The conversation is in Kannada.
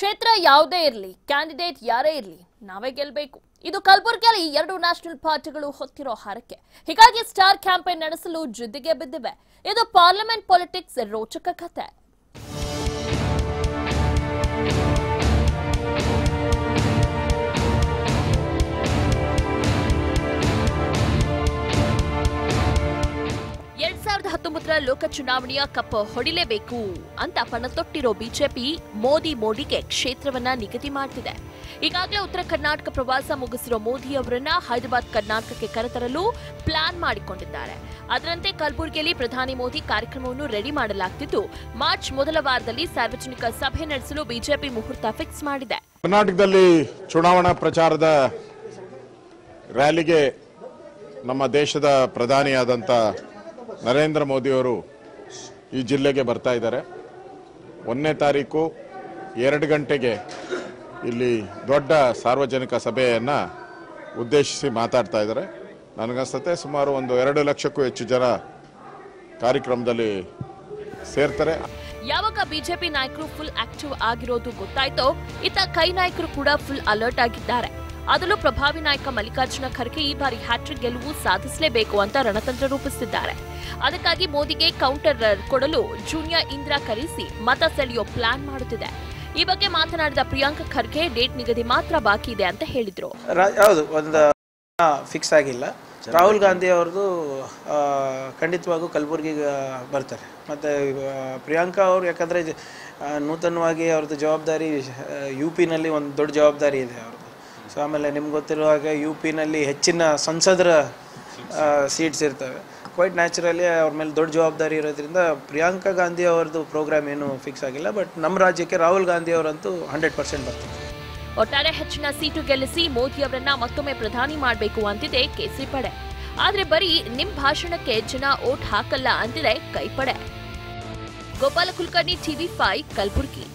ಕ್ಷೇತ್ರ ಯಾವುದೇ ಇರಲಿ, ಕ್ಯಾಂಡಿಡೇಟ್ ಯಾರೇ ಇರಲಿ, ನಾವೇ ಗೆಲ್ಲಬೇಕು. ಇದು ಕಲಬುರಗಿಯಲ್ಲಿ ಎರಡು ನ್ಯಾಷನಲ್ ಪಾರ್ಟಿಗಳು ಹೊತ್ತಿರೋ ಹರಕೆ. ಹೀಗಾಗಿ ಸ್ಟಾರ್ ಕ್ಯಾಂಪೇನ್ ನಡೆಸಲು ಜಿದ್ದಿಗೆ ಬಿದ್ದಿವೆ. ಇದು ಪಾರ್ಲಿಮೆಂಟ್ ಪಾಲಿಟಿಕ್ಸ್ ರೋಚಕ ಕಥೆ. ಲೋಕ ಚುನಾವಣೆಯ ಕಪ್ ಹೊಡಿಲೇಬೇಕು ಅಂತ ಪಣ ತೊಟ್ಟಿರೋ ಬಿಜೆಪಿ ಮೋದಿಗೆ ಕ್ಷೇತ್ರವನ್ನ ನಿಗದಿ ಮಾಡ್ತಿದೆ. ಈಗಾಗಲೇ ಉತ್ತರ ಕರ್ನಾಟಕ ಪ್ರವಾಸ ಮುಗಿಸಿರೋ ಮೋದಿ ಅವರನ್ನ ಹೈದರಾಬಾದ್ ಕರ್ನಾಟಕಕ್ಕೆ ಕರೆತರಲು ಪ್ಲಾನ್ ಮಾಡಿಕೊಂಡಿದ್ದಾರೆ. ಅದರಂತೆ ಕಲಬುರಗಿಯಲ್ಲಿ ಪ್ರಧಾನಿ ಮೋದಿ ಕಾರ್ಯಕ್ರಮವನ್ನು ರೆಡಿ ಮಾಡಲಾಗುತ್ತಿದ್ದು, ಮಾರ್ಚ್ ಮೊದಲ ವಾರದಲ್ಲಿ ಸಾರ್ವಜನಿಕ ಸಭೆ ನಡೆಸಲು ಬಿಜೆಪಿ ಮುಹೂರ್ತ ಫಿಕ್ಸ್ ಮಾಡಿದೆ. ಕರ್ನಾಟಕದಲ್ಲಿ ಚುನಾವಣಾ ಪ್ರಚಾರದ ರ್ಯಾಲಿಗೆ ನಮ್ಮ ದೇಶದ ಪ್ರಧಾನಿಯಾದಂಥ ನರೇಂದ್ರ ಮೋದಿ ಅವರು ಈ ಜಿಲ್ಲೆಗೆ ಬರ್ತಾ ಇದ್ದಾರೆ. 1ನೇ ತಾರೀಕು 2 ಗಂಟೆಗೆ ಇಲ್ಲಿ ದೊಡ್ಡ ಸಾರ್ವಜನಿಕ ಸಭೆಯನ್ನು ಉದ್ದೇಶಿಸಿ ಮಾತಾಡ್ತಾ ಇದ್ದಾರೆ. ನನಗನ್ಸುತ್ತೆ ಸುಮಾರು 2 ಲಕ್ಷಕ್ಕೂ ಹೆಚ್ಚು ಜನ ಕಾರ್ಯಕ್ರಮದಲ್ಲಿ ಸೇರ್ತಾರೆ. ಯಾವಾಗ ಬಿಜೆಪಿ ನಾಯಕರು ಫುಲ್ ಆಕ್ಟಿವ್ ಆಗಿರೋದು ಗೊತ್ತಾಯ್ತೋ, ಇತ್ತ ಕೈ ನಾಯಕರು ಕೂಡ ಫುಲ್ ಅಲರ್ಟ್ ಆಗಿದ್ದಾರೆ. ಅದರಲ್ಲೂ ಪ್ರಭಾವಿ ನಾಯಕ ಮಲ್ಲಿಕಾರ್ಜುನ ಖರ್ಗೆ ಈ ಬಾರಿ ಹ್ಯಾಟ್ರಿಕ್ ಗೆಲುವು ಸಾಧಿಸಲೇಬೇಕು ಅಂತ ರಣತಂತ್ರ ರೂಪಿಸಿದ್ದಾರೆ. ಅದಕ್ಕಾಗಿ ಮೋದಿಗೆ ಕೌಂಟರ್ ಕೊಡಲು ಜೂನಿಯರ್ ಇಂದಿರಾ ಕರೆಸಿ ಮತ ಸೆಳೆಯೋ ಪ್ಲಾನ್ ಮಾಡುತ್ತಿದೆ. ಈ ಬಗ್ಗೆ ಮಾತನಾಡಿದ ಪ್ರಿಯಾಂಕಾ ಖರ್ಗೆ ಡೇಟ್ ನಿಗದಿ ಮಾತ್ರ ಬಾಕಿ ಇದೆ ಅಂತ ಹೇಳಿದ್ರು. ಹೌದು, ಒಂದು ಫಿಕ್ಸ್ ಆಗಿಲ್ಲ. ರಾಹುಲ್ ಗಾಂಧಿ ಅವ್ರದ್ದು ಖಂಡಿತವಾಗೂ ಕಲಬುರಗಿಗೆ ಬರ್ತಾರೆ. ಮತ್ತು ಪ್ರಿಯಾಂಕಾ ಅವರು ಯಾಕಂದರೆ ನೂತನವಾಗಿ ಅವ್ರದ್ದು ಜವಾಬ್ದಾರಿ UP-ನಲ್ಲಿ ಒಂದು ದೊಡ್ಡ ಜವಾಬ್ದಾರಿ ಇದೆ ಅವ್ರದ್ದು. ಸೊ ಆಮೇಲೆ ನಿಮ್ಗೆ ಗೊತ್ತಿರುವ ಹಾಗೆ UP-ನಲ್ಲಿ ಹೆಚ್ಚಿನ ಸಂಸದರ ಸೀಟ್ಸ್ ಇರ್ತವೆ. ಕ್ವೈಟ್ ನ್ಯಾಚುರಲಿ ಅವ್ರ ಮೇಲೆ ದೊಡ್ಡ ಜವಾಬ್ದಾರಿ ಇರೋದ್ರಿಂದ ಪ್ರಿಯಾಂಕಾ ಗಾಂಧಿ ಅವ್ರದ್ದು ಪ್ರೋಗ್ರಾಮ್ ಏನು ಫಿಕ್ಸ್ ಆಗಿಲ್ಲ. ಬಟ್ ನಮ್ಮ ರಾಜ್ಯಕ್ಕೆ ರಾಹುಲ್ ಗಾಂಧಿ ಅವರಂತೂ 100% ಬರ್ತಾರೆ. ಒಟ್ಟಾರೆ ಹೆಚ್ಚಿನ ಸೀಟು ಗೆಲ್ಲಿಸಿ ಮೋದಿ ಅವರನ್ನ ಮತ್ತೊಮ್ಮೆ ಪ್ರಧಾನಿ ಮಾಡಬೇಕು ಅಂತಿದೆ ಕೇಸರಿ ಪಡೆ. ಆದ್ರೆ ಬರೀ ನಿಮ್ ಭಾಷಣಕ್ಕೆ ಜನ ಓಟ್ ಹಾಕಲ್ಲ ಅಂತಿದೆ ಕೈಪಡೆ. ಗೋಪಾಲ ಕುಲಕರ್ಣಿ, TV5, ಕಲಬುರಗಿ.